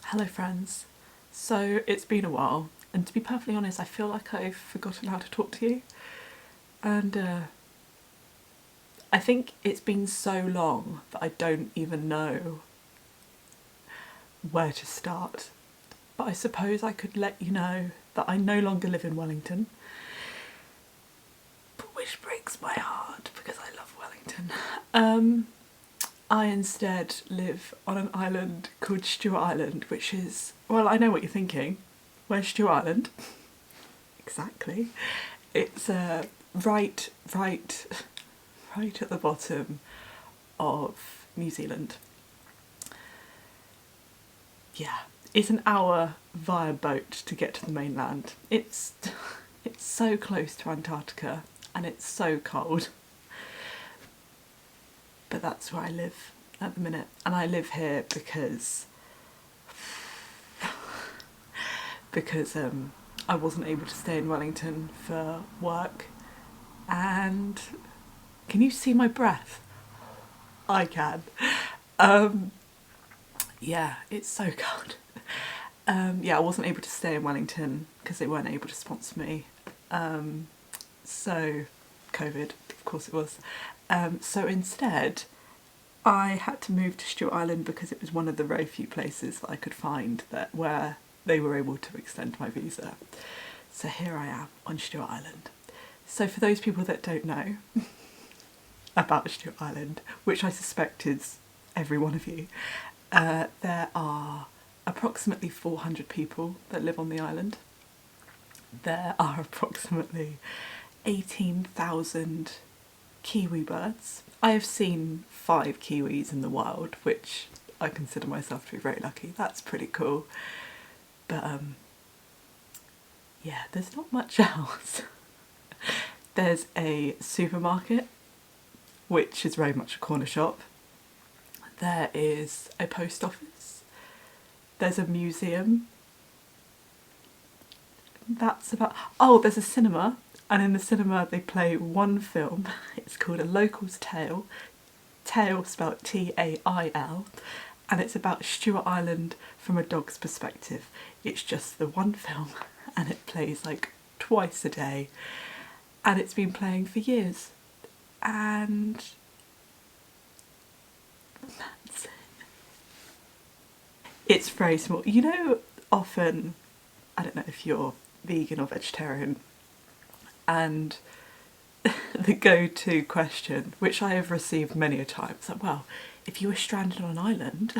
Hello friends. So it's been a while, and to be perfectly honest, I feel like I've forgotten how to talk to you. And I think it's been so long that I don't even know where to start. But I suppose I could let you know that I no longer live in Wellington. But which breaks my heart because I love Wellington. I instead live on an island called Stewart Island, which is, well, I know what you're thinking. Where's Stewart Island? Exactly. It's right at the bottom of New Zealand. Yeah, it's an hour via boat to get to the mainland. It's so close to Antarctica and it's so cold. But that's where I live at the minute, and I live here because I wasn't able to stay in Wellington for work. And can you see my breath? I can. Yeah, it's so cold. Yeah, I wasn't able to stay in Wellington because they weren't able to sponsor me. So, COVID, of course it was. So instead, I had to move to Stewart Island because it was one of the very few places that I could find where they were able to extend my visa. So here I am on Stewart Island. So for those people that don't know about Stewart Island, which I suspect is every one of you, there are approximately 400 people that live on the island. There are approximately 18,000 kiwi birds. I have seen 5 kiwis in the wild, which I consider myself to be very lucky. That's pretty cool. But yeah, there's not much else. There's a supermarket, which is very much a corner shop. There is a post office. There's a museum. That's about... Oh, there's a cinema. And in the cinema they play one film. It's called A Local's Tale. Tale spelled T-A-I-L. And it's about Stewart Island from a dog's perspective. It's just the one film and it plays like twice a day. And it's been playing for years. And that's it. It's very small. You know, often, I don't know if you're vegan or vegetarian, and the go-to question, which I have received many a time, is like, well, if you were stranded on an island,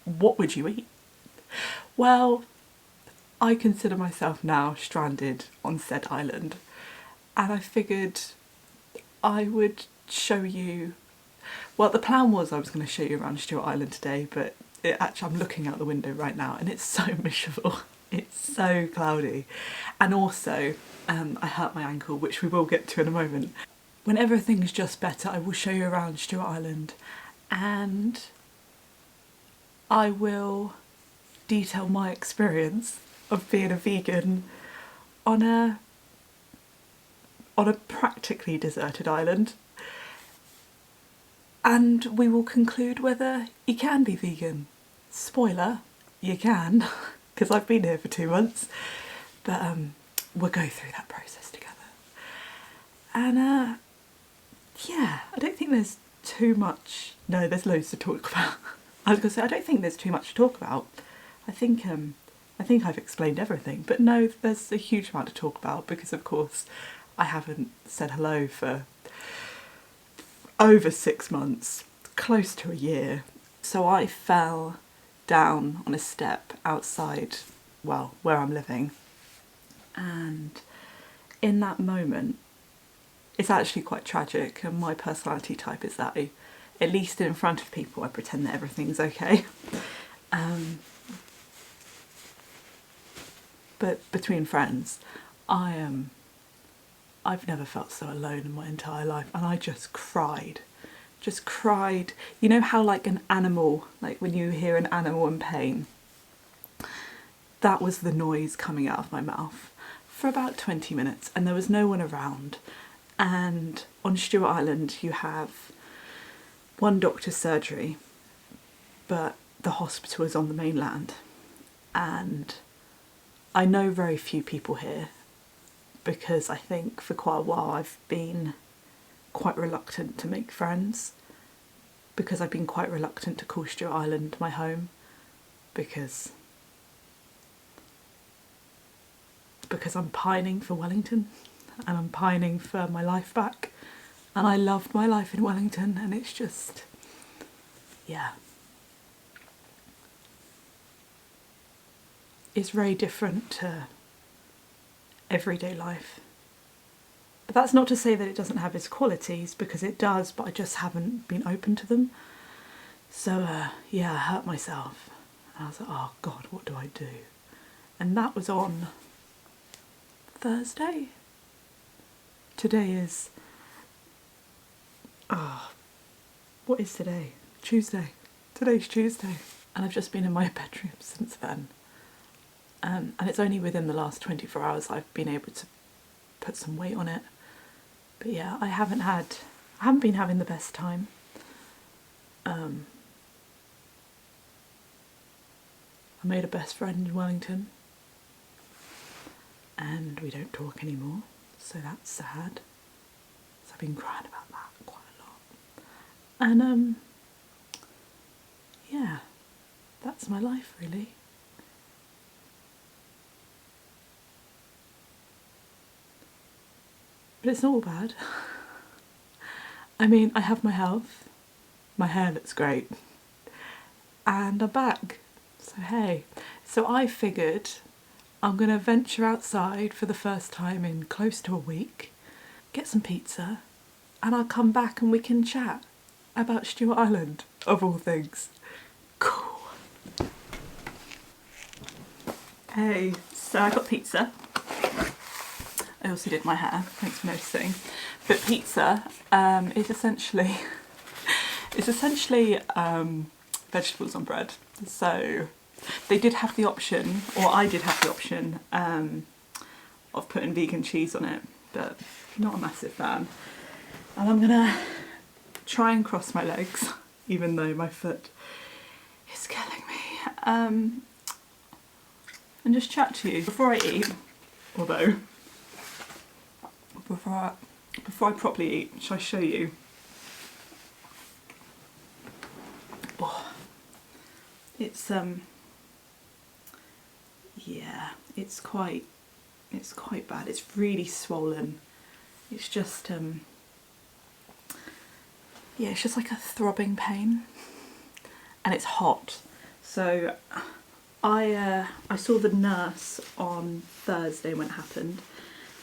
what would you eat? Well, I consider myself now stranded on said island, and I figured I would show you... Well, the plan was I was going to show you around Stewart Island today, but I'm looking out the window right now and it's so miserable. It's so cloudy. And also, I hurt my ankle, which we will get to in a moment. When everything's just better, I will show you around Stewart Island and I will detail my experience of being a vegan on a practically deserted island. And we will conclude whether you can be vegan. Spoiler, you can, because I've been here for 2 months. But we'll go through that process together. And yeah, I don't think there's too much... No, there's loads to talk about. I was going to say, I don't think there's too much to talk about. I think I've explained everything. But no, there's a huge amount to talk about because, of course, I haven't said hello for over 6 months, close to a year. So I fell down on a step outside, well, where I'm living. And in that moment, it's actually quite tragic, and my personality type is that at least in front of people I pretend that everything's okay. But between friends, I've never felt so alone in my entire life, and I just cried. Just cried. You know how like an animal, like when you hear an animal in pain? That was the noise coming out of my mouth for about 20 minutes, and there was no one around. And on Stewart Island you have one doctor's surgery, but the hospital is on the mainland. and I know very few people here because I think for quite a while I've been quite reluctant to make friends, because I've been quite reluctant to call Stewart Island my home because I'm pining for Wellington and I'm pining for my life back, and I loved my life in Wellington, and it's just, yeah, it's very different to everyday life. But that's not to say that it doesn't have its qualities, because it does, but I just haven't been open to them. So yeah, I hurt myself. And I was like, oh God, what do I do? And that was on Thursday. Today is, what is today? Tuesday. Today's Tuesday. And I've just been in my bedroom since then. And it's only within the last 24 hours I've been able to put some weight on it. But yeah, I haven't been having the best time. I made a best friend in Wellington, and we don't talk anymore, so that's sad. So I've been crying about that quite a lot. And yeah, that's my life really. But it's not all bad. I mean, I have my health, my hair looks great, and I'm back. So hey, so I figured I'm gonna venture outside for the first time in close to a week, get some pizza, and I'll come back and we can chat about Stewart Island, of all things. Cool. Hey, so I got pizza. I also did my hair, thanks for noticing. But pizza is essentially vegetables on bread. So they did have the option, or I did have the option, of putting vegan cheese on it, but not a massive fan. And I'm gonna try and cross my legs, even though my foot is killing me. And just chat to you before I eat, although before I properly eat, shall I show you? Oh, it's yeah, it's quite bad. It's really swollen. It's just yeah, it's just like a throbbing pain, and it's hot. So I saw the nurse on Thursday when it happened,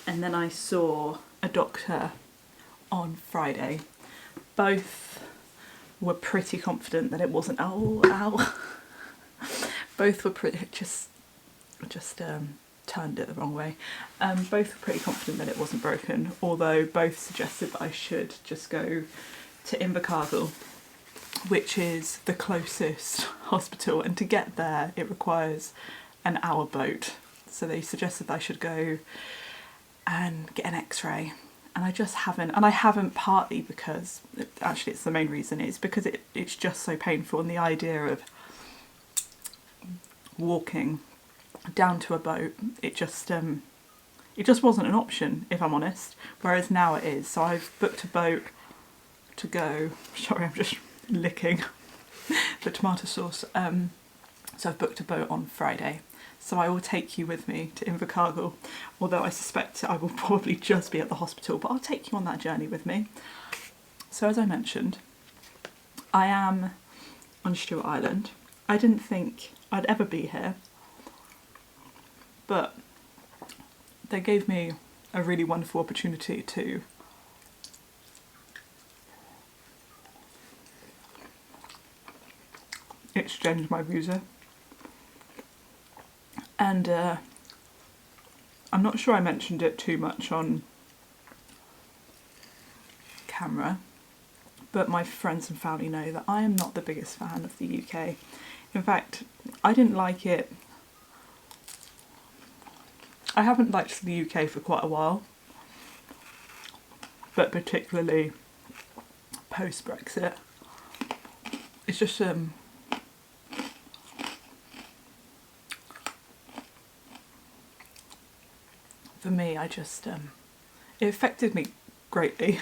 and then I saw a doctor on Friday. Both were pretty confident that it wasn't, ow. Both were just turned it the wrong way. Both were pretty confident that it wasn't broken, although both suggested that I should just go to Invercargill, which is the closest hospital, and to get there it requires an hour boat. So they suggested that I should go and get an x-ray, and I just haven't, and I haven't, partly because, actually it's the main reason, is because it's just so painful, and the idea of walking down to a boat, it just wasn't an option, if I'm honest, whereas now it is. So I've booked a boat to go, sorry I'm just licking the tomato sauce, so I've booked a boat on Friday. So I will take you with me to Invercargill, although I suspect I will probably just be at the hospital, but I'll take you on that journey with me. So as I mentioned, I am on Stewart Island. I didn't think I'd ever be here, but they gave me a really wonderful opportunity to exchange my visa. And I'm not sure I mentioned it too much on camera, but my friends and family know that I am not the biggest fan of the UK. In fact, I didn't like it. I haven't liked the UK for quite a while, but particularly post-Brexit. It's just for me, it affected me greatly.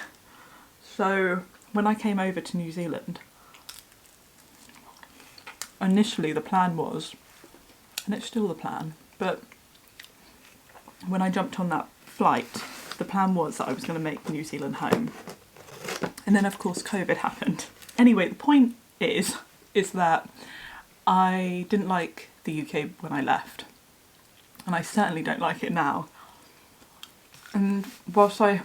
So when I came over to New Zealand, initially the plan was, and it's still the plan, but when I jumped on that flight, the plan was that I was going to make New Zealand home. And then of course COVID happened. Anyway, the point is that I didn't like the UK when I left. And I certainly don't like it now. And whilst I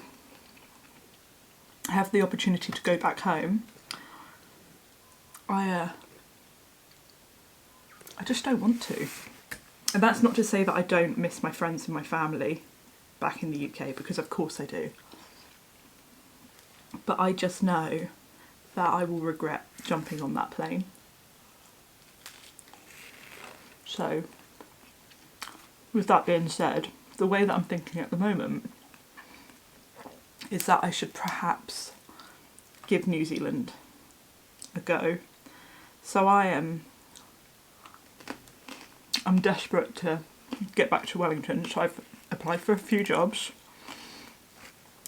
have the opportunity to go back home, I just don't want to. And that's not to say that I don't miss my friends and my family back in the UK, because of course I do. But I just know that I will regret jumping on that plane. So, with that being said, the way that I'm thinking at the moment is that I should perhaps give New Zealand a go. So I'm desperate to get back to Wellington, so I've applied for a few jobs,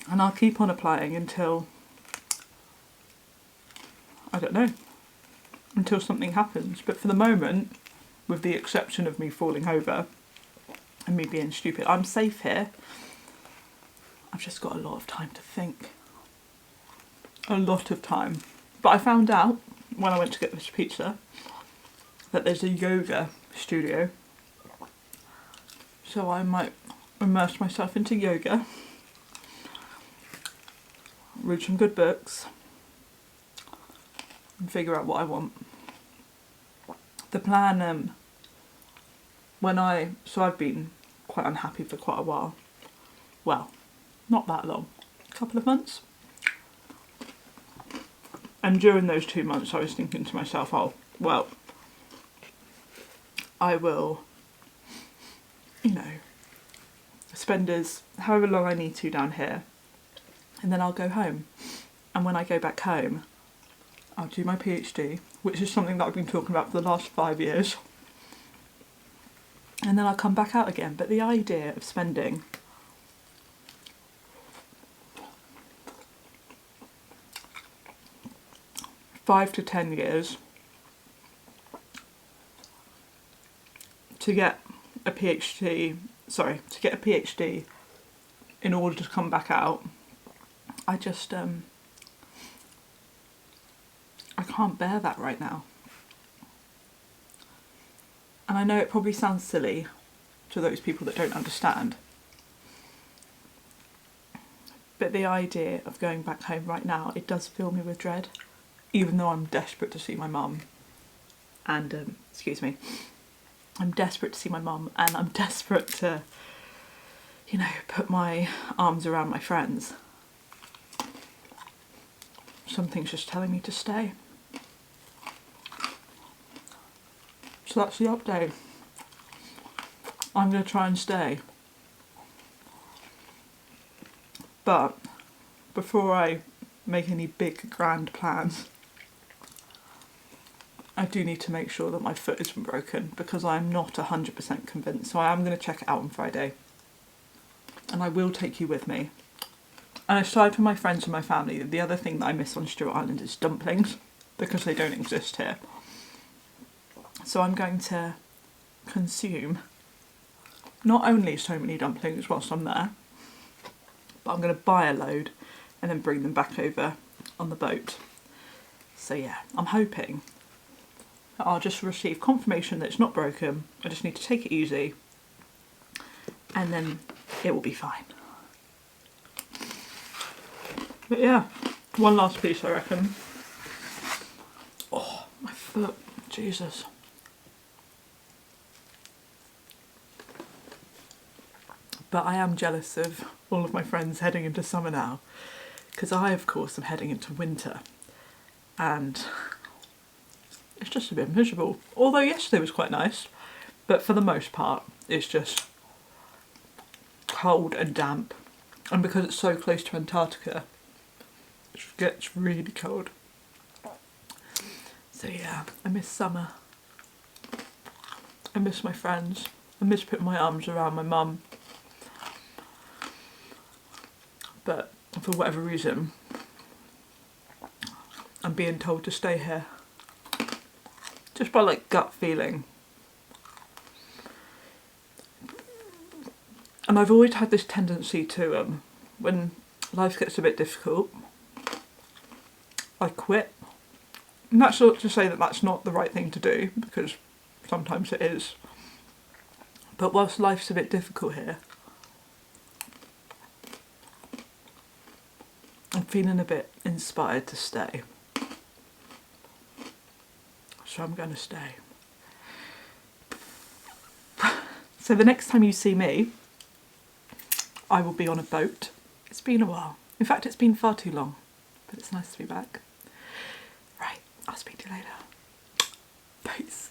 and I'll keep on applying until, I don't know, until something happens. But for the moment, with the exception of me falling over and me being stupid, I'm safe here. I've just got a lot of time to think. A lot of time. But I found out when I went to get this pizza that there's a yoga studio. So I might immerse myself into yoga, read some good books, and figure out what I want. The plan, so I've been quite unhappy for quite a while. Well, not that long, a couple of months. And during those 2 months I was thinking to myself, oh, well, I will, spend however long I need to down here, and then I'll go home. And when I go back home, I'll do my PhD, which is something that I've been talking about for the last 5 years. And then I'll come back out again. But the idea of spending five to 10 years to get a PhD in order to come back out, I can't bear that right now. And I know it probably sounds silly to those people that don't understand, but the idea of going back home right now, it does fill me with dread, even though I'm desperate to see my mum. And, I'm desperate to see my mum, and I'm desperate to, put my arms around my friends. Something's just telling me to stay. So that's the update. I'm going to try and stay. But before I make any big grand plans, I do need to make sure that my foot isn't broken, because I'm not 100% convinced. So I am going to check it out on Friday. And I will take you with me. And aside from my friends and my family, the other thing that I miss on Stewart Island is dumplings, because they don't exist here. So I'm going to consume not only so many dumplings whilst I'm there, but I'm going to buy a load and then bring them back over on the boat. So yeah, I'm hoping that I'll just receive confirmation that it's not broken. I just need to take it easy, and then it will be fine. But yeah, one last piece I reckon. Oh, my foot, Jesus. But I am jealous of all of my friends heading into summer now, because I, of course, am heading into winter, and it's just a bit miserable. Although yesterday was quite nice, but for the most part, it's just cold and damp. And because it's so close to Antarctica, it gets really cold. So yeah, I miss summer. I miss my friends. I miss putting my arms around my mum. but for whatever reason, I'm being told to stay here. Just by like gut feeling. And I've always had this tendency to, when life gets a bit difficult, I quit. And that's not to say that that's not the right thing to do, because sometimes it is. But whilst life's a bit difficult here, I'm feeling a bit inspired to stay. So I'm going to stay. So the next time you see me, I will be on a boat. It's been a while. In fact, it's been far too long, but it's nice to be back. Right, I'll speak to you later. Peace.